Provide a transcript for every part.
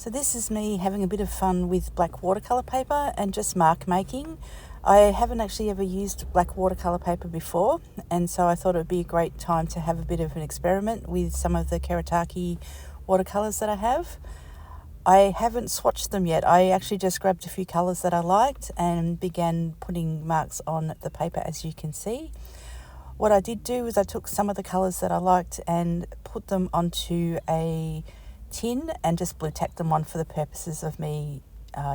So this is me having a bit of fun with black watercolour paper and just mark making. I haven't actually ever used black watercolour paper before, and so I thought it would be a great time to have a bit of an experiment with some of the Kuretake watercolours that I have. I haven't swatched them yet. I actually just grabbed a few colours that I liked and began putting marks on the paper, as you can see. What I did do was I took some of the colours that I liked and put them onto a tin and just blue tacked them on for the purposes of me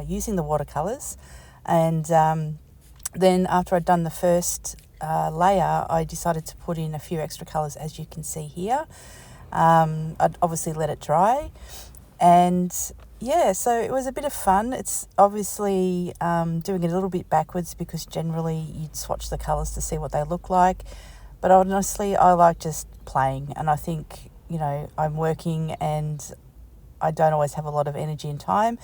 using the watercolours. And then after I'd done the first layer, I decided to put in a few extra colours, as you can see here. I'd obviously let it dry, and yeah, so it was a bit of fun. It's obviously doing it a little bit backwards because generally you'd swatch the colours to see what they look like, but honestly I like just playing, and I think, you know, I'm working and I don't always have a lot of energy and time,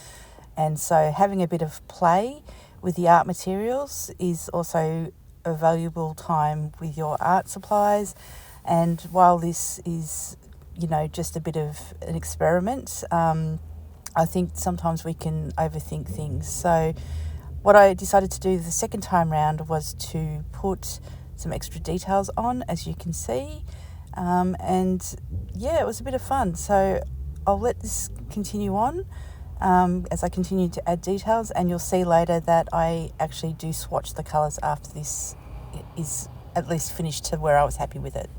and so having a bit of play with the art materials is also a valuable time with your art supplies. And while this is, you know, just a bit of an experiment, I think sometimes we can overthink things. So what I decided to do the second time round was to put some extra details on, as you can see, and yeah, it was a bit of fun. So I'll let this continue on as I continue to add details, and you'll see later that I actually do swatch the colours after this is at least finished to where I was happy with it.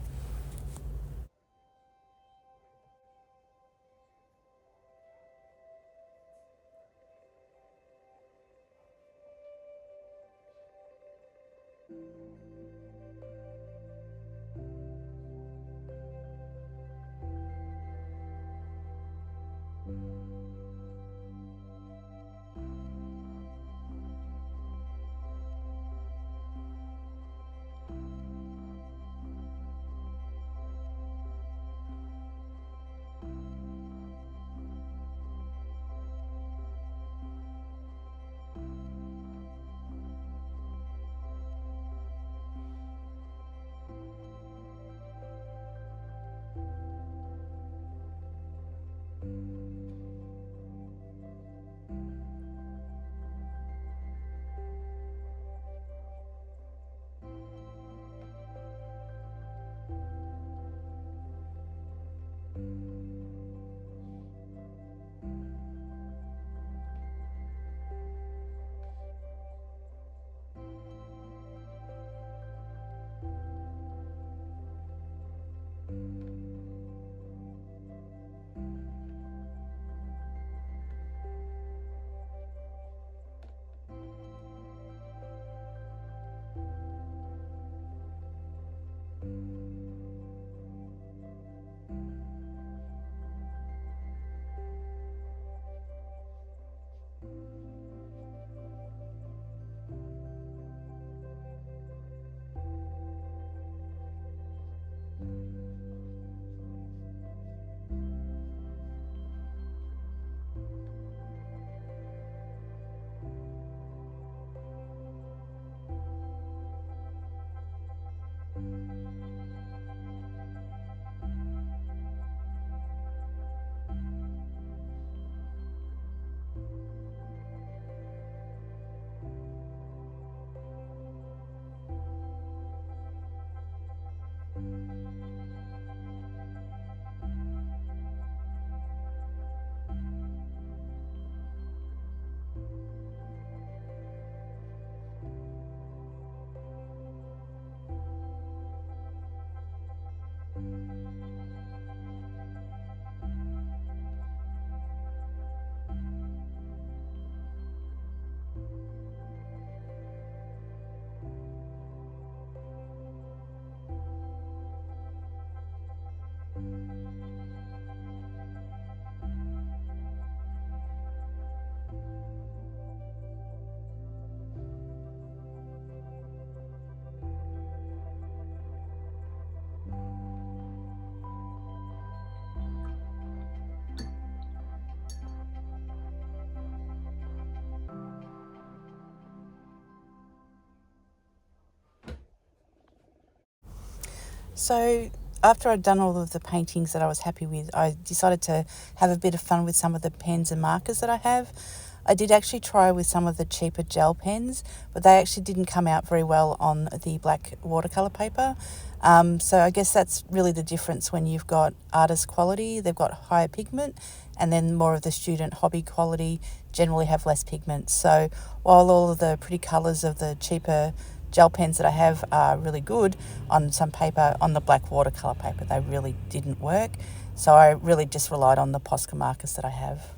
So after I'd done all of the paintings that I was happy with, I decided to have a bit of fun with some of the pens and markers that I have. I did actually try with some of the cheaper gel pens, but they actually didn't come out very well on the black watercolour paper. So I guess that's really the difference when you've got artist quality, they've got higher pigment, and then more of the student hobby quality generally have less pigment. So while all of the pretty colours of the cheaper gel pens that I have are really good on some paper, on the black watercolour paper they really didn't work. So I really just relied on the Posca markers that I have.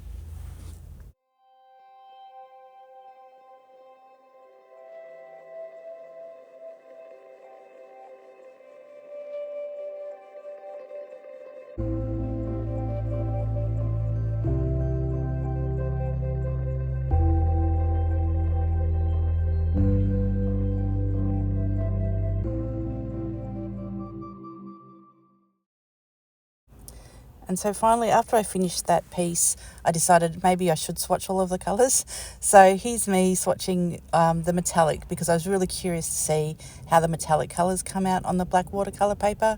And so finally, after I finished that piece, I decided maybe I should swatch all of the colours. So here's me swatching the metallic, because I was really curious to see how the metallic colours come out on the black watercolour paper.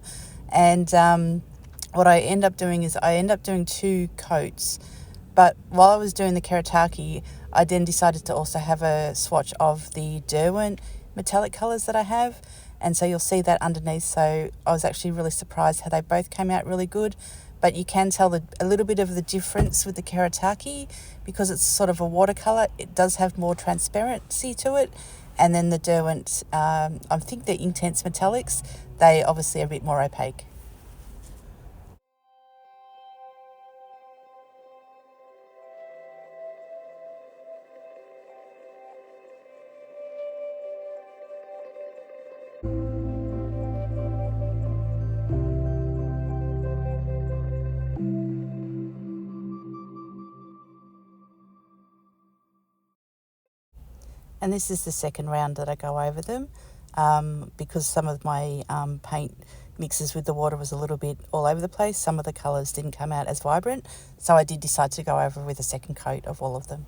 And what I end up doing is I end up doing 2 coats. But while I was doing the Kuretake, I then decided to also have a swatch of the Derwent metallic colours that I have. And so you'll see that underneath. So I was actually really surprised how they both came out really good. But you can tell a little bit of the difference with the Kuretake, because it's sort of a watercolour. It does have more transparency to it. And then the Derwent, I think they're intense metallics. They obviously are a bit more opaque. And this is the second round that I go over them, because some of my paint mixes with the water was a little bit all over the place. Some of the colours didn't come out as vibrant, so I did decide to go over with a second coat of all of them.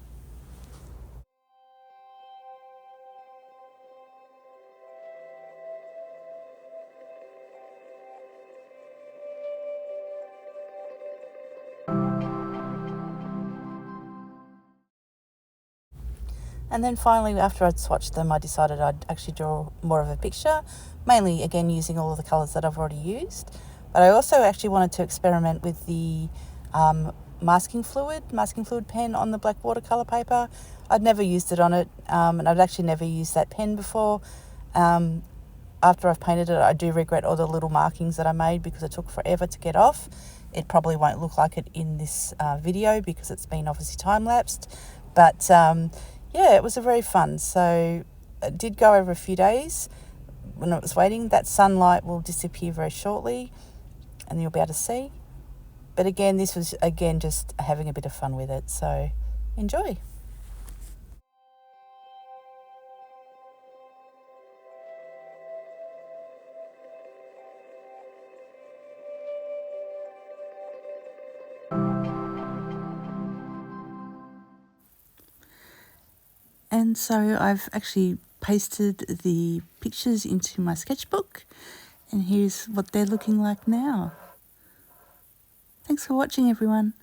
And then finally, after I'd swatched them, I decided I'd actually draw more of a picture, mainly again using all of the colours that I've already used. But I also actually wanted to experiment with the masking fluid pen on the black watercolour paper. I'd never used it on it, and I'd actually never used that pen before. After I've painted it, I do regret all the little markings that I made, because it took forever to get off. It probably won't look like it in this video because it's been obviously time-lapsed. But yeah, it was a very fun. So it did go over a few days when it was waiting. That sunlight will disappear very shortly and you'll be able to see. But again, this was just having a bit of fun with it. So enjoy. And so I've actually pasted the pictures into my sketchbook, and here's what they're looking like now. Thanks for watching, everyone.